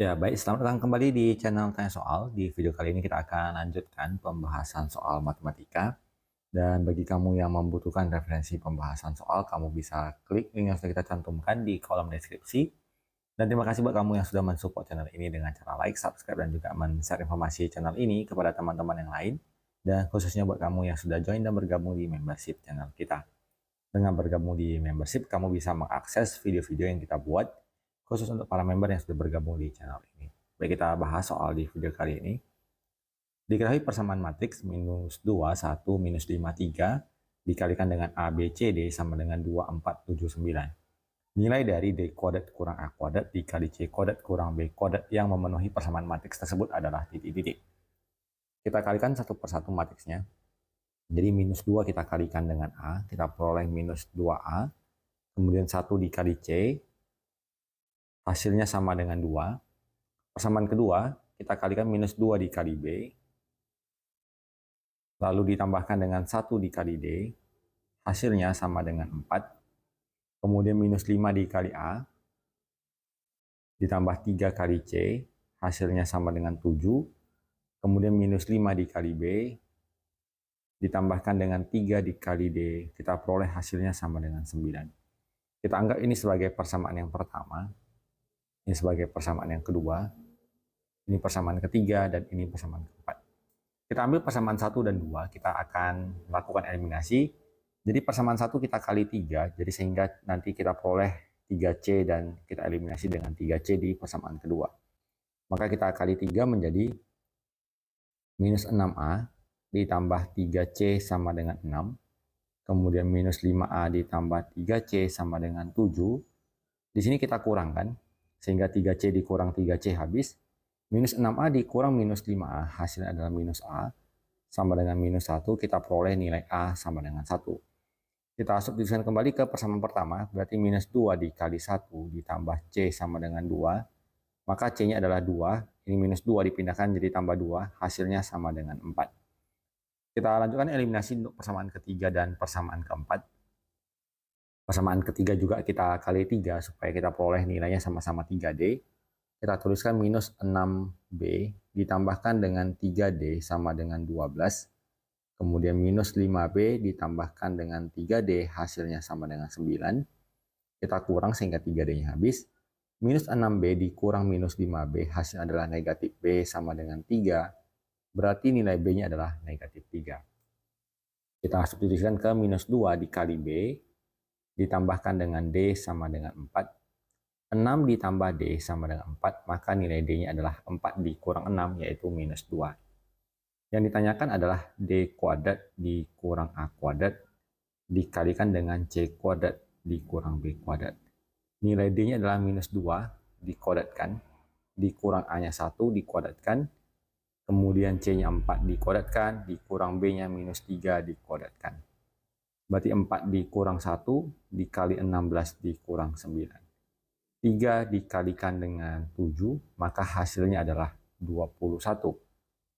Ya, baik. Selamat datang kembali di channel Tanya Soal. Di video kali ini kita akan lanjutkan pembahasan soal matematika. Dan bagi kamu yang membutuhkan referensi pembahasan soal, kamu bisa klik link yang sudah kita cantumkan di kolom deskripsi. Dan terima kasih buat kamu yang sudah mensupport channel ini dengan cara like, subscribe, dan juga men-share informasi channel ini kepada teman-teman yang lain. Dan khususnya buat kamu yang sudah join dan bergabung di membership channel kita. Dengan bergabung di membership, kamu bisa mengakses video-video yang kita buat khusus untuk para member yang sudah bergabung di channel ini. Baik, kita bahas soal di video kali ini. Diketahui persamaan matriks minus 2, 1, minus 5, 3 dikalikan dengan A, B, C, D sama dengan 2, 4, 7, 9. Nilai dari D kuadrat kurang A kuadrat dikali C kuadrat kurang B kuadrat yang memenuhi persamaan matriks tersebut adalah titik-titik. Kita kalikan satu persatu matriksnya. Jadi minus 2 kita kalikan dengan A, kita peroleh minus 2A. Kemudian 1 dikali C, hasilnya sama dengan 2. Persamaan kedua, kita kalikan minus 2 dikali B, lalu ditambahkan dengan 1 dikali D, hasilnya sama dengan 4. Kemudian minus 5 dikali A, ditambah 3 kali C, hasilnya sama dengan 7. Kemudian minus 5 dikali B, ditambahkan dengan 3 dikali D, kita peroleh hasilnya sama dengan 9. Kita anggap ini sebagai persamaan yang pertama, ini sebagai persamaan yang kedua, ini persamaan ketiga, dan ini persamaan keempat. Kita ambil persamaan 1 dan 2, kita akan lakukan eliminasi. Jadi persamaan 1 kita kali 3, jadi sehingga nanti kita peroleh 3C dan kita eliminasi dengan 3C di persamaan kedua. Maka kita kali 3 menjadi minus 6A ditambah 3C sama dengan 6. Kemudian minus 5A ditambah 3C sama dengan 7. Di sini kita kurangkan, sehingga 3C dikurang 3C habis. Minus 6A dikurang minus 5A, hasilnya adalah minus A, sama dengan minus 1, kita peroleh nilai A sama dengan 1. Kita substitusikan kembali ke persamaan pertama, berarti minus 2 dikali 1 ditambah C sama dengan 2, maka C-nya adalah 2, ini minus 2 dipindahkan jadi tambah 2, hasilnya sama dengan 4. Kita lanjutkan eliminasi untuk persamaan ketiga dan persamaan keempat. Persamaan ketiga juga kita kali 3 supaya kita peroleh nilainya sama-sama 3D. Kita tuliskan minus 6B ditambahkan dengan 3D sama dengan 12. Kemudian minus 5B ditambahkan dengan 3D, hasilnya sama dengan 9. Kita kurang sehingga 3D-nya habis. Minus 6B dikurang minus 5B, hasil adalah negatif B sama dengan 3. Berarti nilai B-nya adalah negatif 3. Kita substitusikan ke minus 2 dikali B, ditambahkan dengan D sama dengan 4. 6 ditambah D sama dengan 4, maka nilai D-nya adalah 4 dikurang 6, yaitu minus 2. Yang ditanyakan adalah D kuadrat dikurang A kuadrat dikalikan dengan C kuadrat dikurang B kuadrat. Nilai D-nya adalah minus 2 dikuadratkan, dikurang A-nya 1 dikuadratkan, kemudian C-nya 4 dikuadratkan, dikurang B-nya minus 3 dikuadratkan. Berarti 4 dikurang 1 dikali 16 dikurang 9. 3 dikalikan dengan 7, maka hasilnya adalah 21.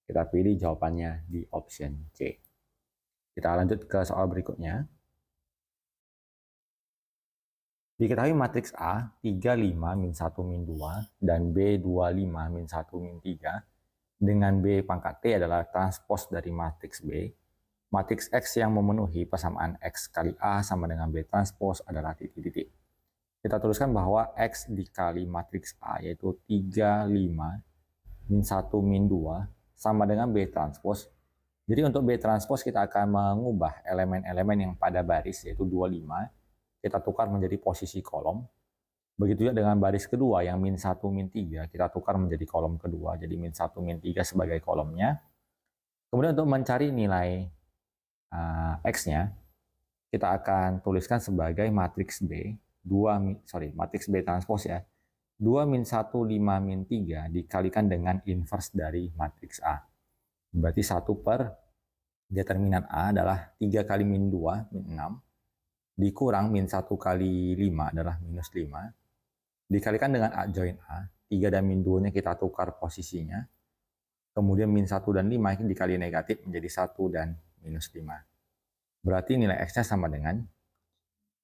Kita pilih jawabannya di option C. Kita lanjut ke soal berikutnya. Diketahui matriks A 35 min 1 min 2 dan B 25 min 1 min 3 dengan B pangkat T adalah transpos dari matriks B. Matriks X yang memenuhi persamaan X kali A sama dengan B transpos adalah titik-titik. Kita tuliskan bahwa X dikali matriks A yaitu 35 min 1 min 2 sama dengan B transpos. Jadi untuk B transpos kita akan mengubah elemen-elemen yang pada baris yaitu 25. Kita tukar menjadi posisi kolom. Begitu juga dengan baris kedua yang min 1 min 3 kita tukar menjadi kolom kedua. Jadi min 1 min 3 sebagai kolomnya. Kemudian untuk mencari nilai X-nya kita akan tuliskan sebagai matriks B. Matriks B transpos ya. 2 min 1, 5 min 3 dikalikan dengan inverse dari matriks A. Berarti 1 per determinan A adalah 3 kali min 2, min 6. Dikurang min 1 kali 5 adalah minus 5. Dikalikan dengan A join A. 3 dan min 2-nya kita tukar posisinya. Kemudian min 1 dan 5 dikali negatif menjadi 1 dan minus 5. Berarti nilai X-nya sama dengan,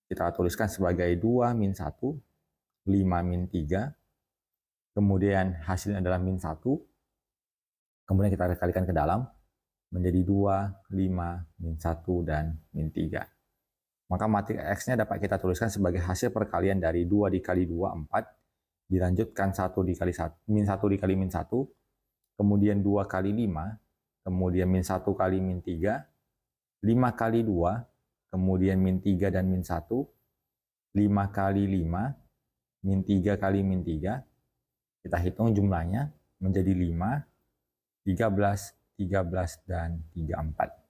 kita tuliskan sebagai 2 min 1, 5 min 3, kemudian hasilnya adalah min 1, kemudian kita kalikan ke dalam, menjadi 2, 5, min 1, dan min 3. Maka matriks X-nya dapat kita tuliskan sebagai hasil perkalian dari 2 dikali 2, 4, dilanjutkan 1 dikali 1, min 1 dikali min 1, kemudian 2 kali 5, kemudian min 1 kali min 3, 5 kali 2, kemudian min 3 dan min 1, 5 kali 5, min 3 kali min 3, kita hitung jumlahnya menjadi 5, 13, 13, dan 34.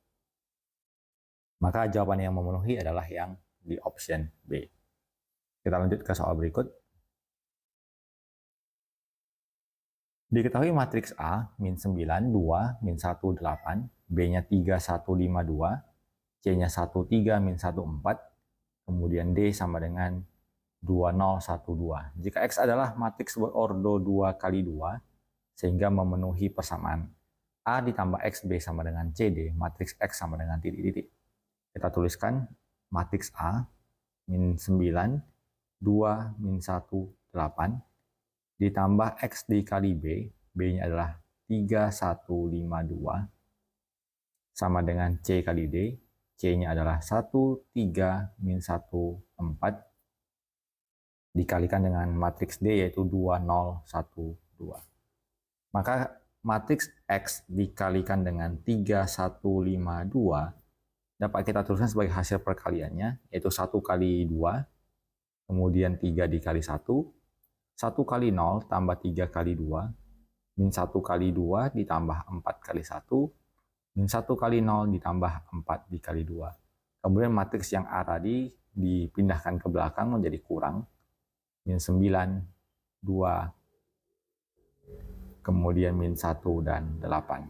Maka jawaban yang memenuhi adalah yang di option B. Kita lanjut ke soal berikut. Diketahui matriks A, min 9, 2, min 1, 8, B-nya 3, 1, 5, 2, C-nya 1, 3, min 1, 4, kemudian D sama dengan 2, 0, 1, 2. Jika X adalah matriks berordo 2 kali 2, sehingga memenuhi persamaan A ditambah X, B sama dengan CD, matriks X sama dengan titik-titik. Kita tuliskan matriks A, min 9, 2, min 1, 8, ditambah X dikali B, B-nya adalah 3, 1, 5, 2, sama dengan C kali D, C-nya adalah 1, 3, min 1, 4, dikalikan dengan matriks D yaitu 2, 0, 1, 2. Maka matriks X dikalikan dengan 3, 1, 5, 2 dapat kita tuliskan sebagai hasil perkaliannya, yaitu 1 kali 2, kemudian 3 dikali 1, 1 kali 0 tambah 3 kali 2, min 1 kali 2 ditambah 4 kali 1, min 1 kali 0 ditambah 4 dikali 2. Kemudian matriks yang A tadi dipindahkan ke belakang menjadi kurang, min 9, 2, kemudian min 1 dan 8.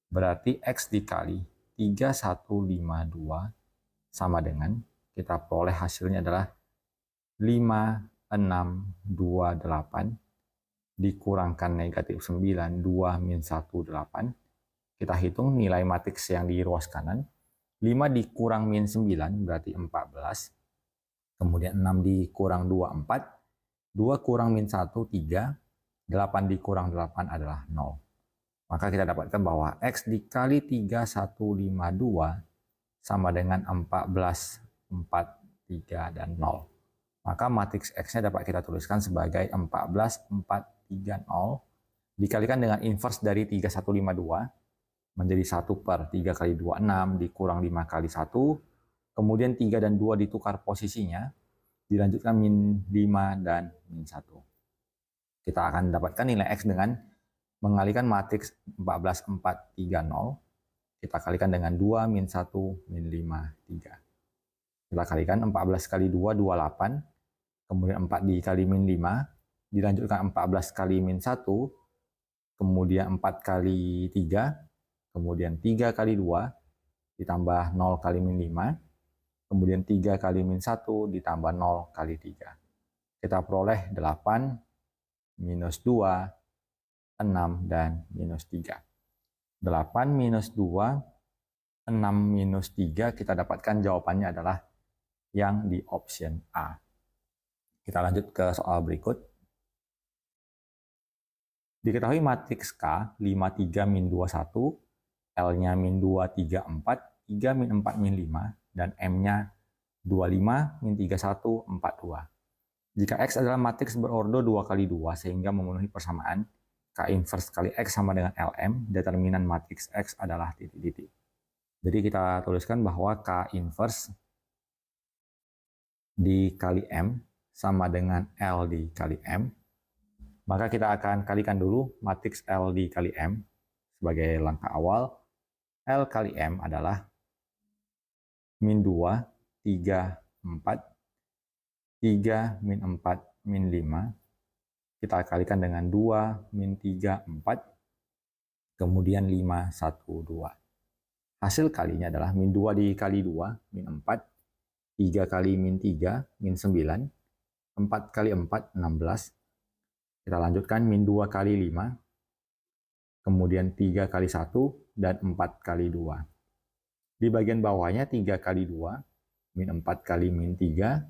Berarti X dikali 3, 1, 5, 2 sama dengan, kita peroleh hasilnya adalah 5, 6, 2, 8 dikurangkan negatif 9, 2, min 1, 8. Kita hitung nilai matriks yang di ruas kanan. 5 dikurang min 9 berarti 14. Kemudian 6 dikurang 2, 4. 2 kurang min 1, 3. 8 dikurang 8 adalah 0. Maka kita dapatkan bahwa X dikali 3, 1, 5, 2 sama dengan 14, 4, 3, dan 0. Maka matriks X-nya dapat kita tuliskan sebagai 14, 4, 3, 0 dikalikan dengan inverse dari 3, 1, 5, 2 menjadi 1 per 3 kali 2, 6 dikurang 5 kali 1. Kemudian 3 dan 2 ditukar posisinya, dilanjutkan min 5 dan min 1. Kita akan dapatkan nilai X dengan mengalihkan matriks 14, 4, 3, 0. Kita kalikan dengan 2, min 1, min 5, 3. Kita kalikan 14 kali 2, 28. Kemudian 4 dikali min 5. Dilanjutkan 14 kali min 1. Kemudian 4 kali 3. Kemudian 3 kali 2. Ditambah 0 kali min 5. Kemudian 3 kali min 1 ditambah 0 kali 3. Kita peroleh 8, minus 2, 6, dan minus 3. 8 minus 2, 6 minus 3, kita dapatkan jawabannya adalah yang di option A. Kita lanjut ke soal berikut. Diketahui matriks K 5, 3, min 2, 1, L-nya min 2, 3, 4, 3, min 4, min 5, dan M-nya 25, min 3, 1, 4, 2. Jika X adalah matriks berordo 2 kali 2 sehingga memenuhi persamaan K inverse kali X sama dengan LM, determinan matriks X adalah titik-titik. Jadi kita tuliskan bahwa K inverse dikali M sama dengan L dikali M. Maka kita akan kalikan dulu matriks L dikali M sebagai langkah awal. L kali M adalah min 2, 3, 4, 3, min 4, min 5. Kita kalikan dengan 2, min 3, 4, kemudian 5, 1, 2. Hasil kalinya adalah min 2 dikali 2, min 4, 3 kali min 3, min 9, 4 kali 4, 16. Kita lanjutkan min 2 kali 5, kemudian 3 kali 1, dan 4 kali 2. Di bagian bawahnya 3 kali 2, min 4 kali min 3,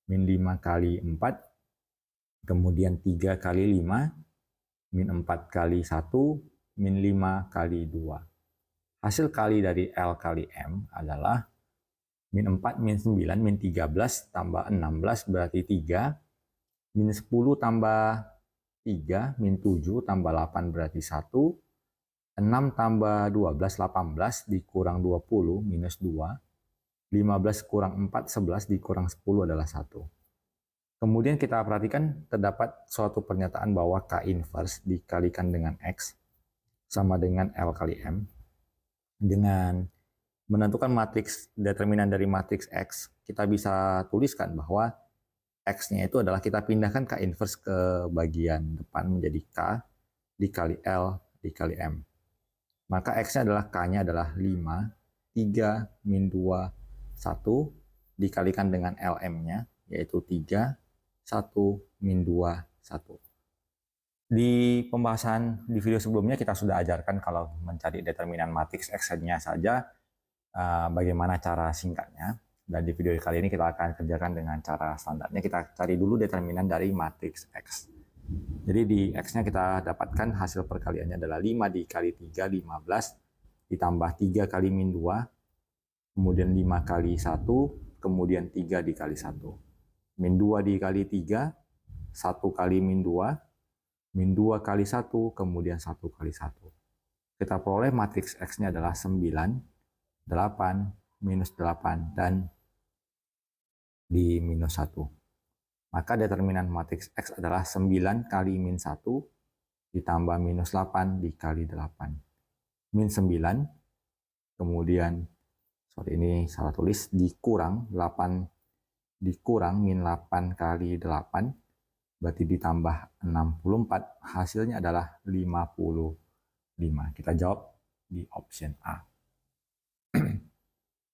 min 5 kali 4, kemudian 3 kali 5, min 4 kali 1, min 5 kali 2. Hasil kali dari L kali M adalah min 4, min 9, min 13, tambah 16 berarti 3, min 10 tambah 3, min 7 tambah 8 berarti 1, 6 tambah 12, 18 dikurang 20, minus 2, 15 kurang 4, 11 dikurang 10 adalah 1. Kemudian kita perhatikan terdapat suatu pernyataan bahwa K inverse dikalikan dengan X sama dengan L kali M. Dengan menentukan matriks determinan dari matriks X, kita bisa tuliskan bahwa X-nya itu adalah kita pindahkan K inverse ke bagian depan menjadi K dikali L dikali M. Maka X-nya adalah K-nya adalah 5, 3, min 2, 1 dikalikan dengan LM-nya yaitu 3, 1, min 2, 1. Di pembahasan di video sebelumnya kita sudah ajarkan kalau mencari determinan matriks X-nya saja bagaimana cara singkatnya. Dan di video kali ini kita akan kerjakan dengan cara standarnya. Kita cari dulu determinan dari matriks X. Jadi di X-nya kita dapatkan hasil perkaliannya adalah 5 dikali 3, 15, ditambah 3 kali min 2, kemudian 5 kali 1, kemudian 3 dikali 1. Min 2 dikali 3, 1 kali min 2, min 2 kali 1, kemudian 1 kali 1. Kita peroleh matriks X-nya adalah 9, 8, minus 8, dan di minus 1. Maka determinan matriks X adalah 9 kali min 1 ditambah minus 8 dikali 8. Min 9, kemudian, ini salah tulis, dikurang 8, dikurang min 8 kali 8, berarti ditambah 64, hasilnya adalah 55. Kita jawab di option A.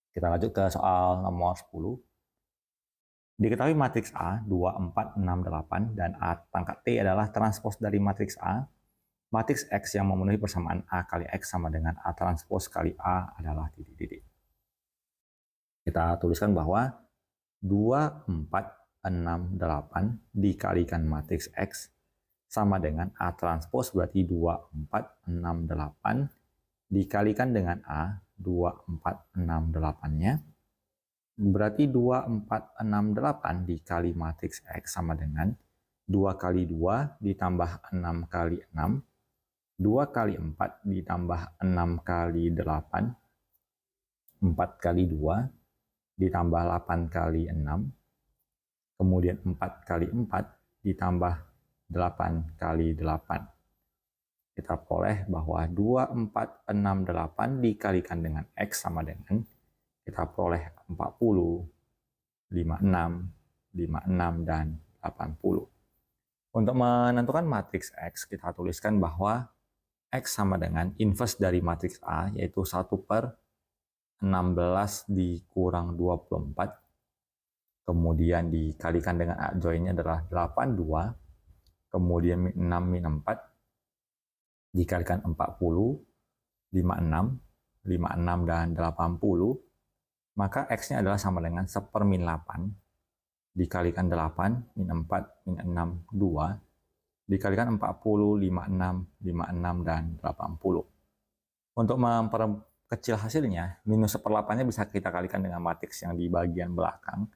Kita lanjut ke soal nomor 10. Diketahui matriks A 2, 4, 6, 8 dan A pangkat T adalah transpos dari matriks A. Matriks X yang memenuhi persamaan A kali X sama dengan A transpos kali A adalah titik-titik. Kita tuliskan bahwa 2, 4, 6, 8 dikalikan matriks X sama dengan A transpos berarti 2, 4, 6, 8 dikalikan dengan A 2, 4, 6, 8-nya berarti 2, 4, 6, 8 dikali matriks X sama dengan 2 kali 2 ditambah 6 kali 6, 2 kali 4 ditambah 6 kali 8, 4 kali 2 ditambah 8 kali 6, kemudian 4 kali 4 ditambah 8 kali 8. Kita peroleh bahwa 2, 4, 6, 8 dikalikan dengan X sama dengan, kita peroleh 40, 56, 56, dan 80. Untuk menentukan matriks X, kita tuliskan bahwa X sama dengan inverse dari matriks A, yaitu 1/16 dikurang 24, kemudian dikalikan dengan adjoinnya adalah 82, kemudian min 6, min 4, dikalikan 40, 56, 56, dan 80, maka X-nya adalah sama dengan 1/min 8, dikalikan 8, min 4, min 6, 2, dikalikan 40, 56, 56, dan 80. Untuk memperkecil hasilnya, minus 1/8-nya bisa kita kalikan dengan matriks yang di bagian belakang.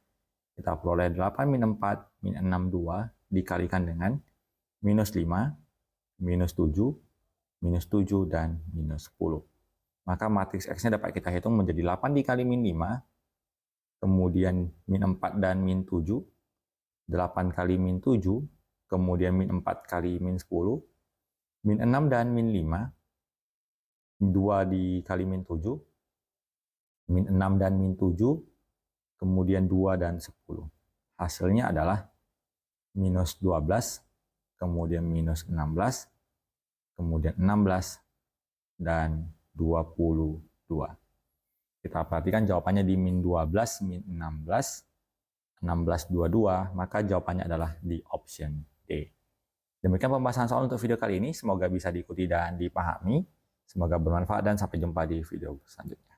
Kita peroleh 8 min 4 min 6, 2 dikalikan dengan minus 5, minus 7, minus 7, dan minus 10. Maka matriks X-nya dapat kita hitung menjadi 8 dikali min 5, kemudian min 4 dan min 7, 8 kali min 7, kemudian min 4 kali min 10, min 6 dan min 5, 2 dikali min 7, min 6 dan min 7, kemudian 2 dan 10. Hasilnya adalah minus 12, kemudian minus 16, kemudian 16, dan 22. Kita perhatikan jawabannya di min 12, min 16, 16, 22, maka jawabannya adalah di option D. Demikian pembahasan soal untuk video kali ini, semoga bisa diikuti dan dipahami, semoga bermanfaat dan sampai jumpa di video selanjutnya.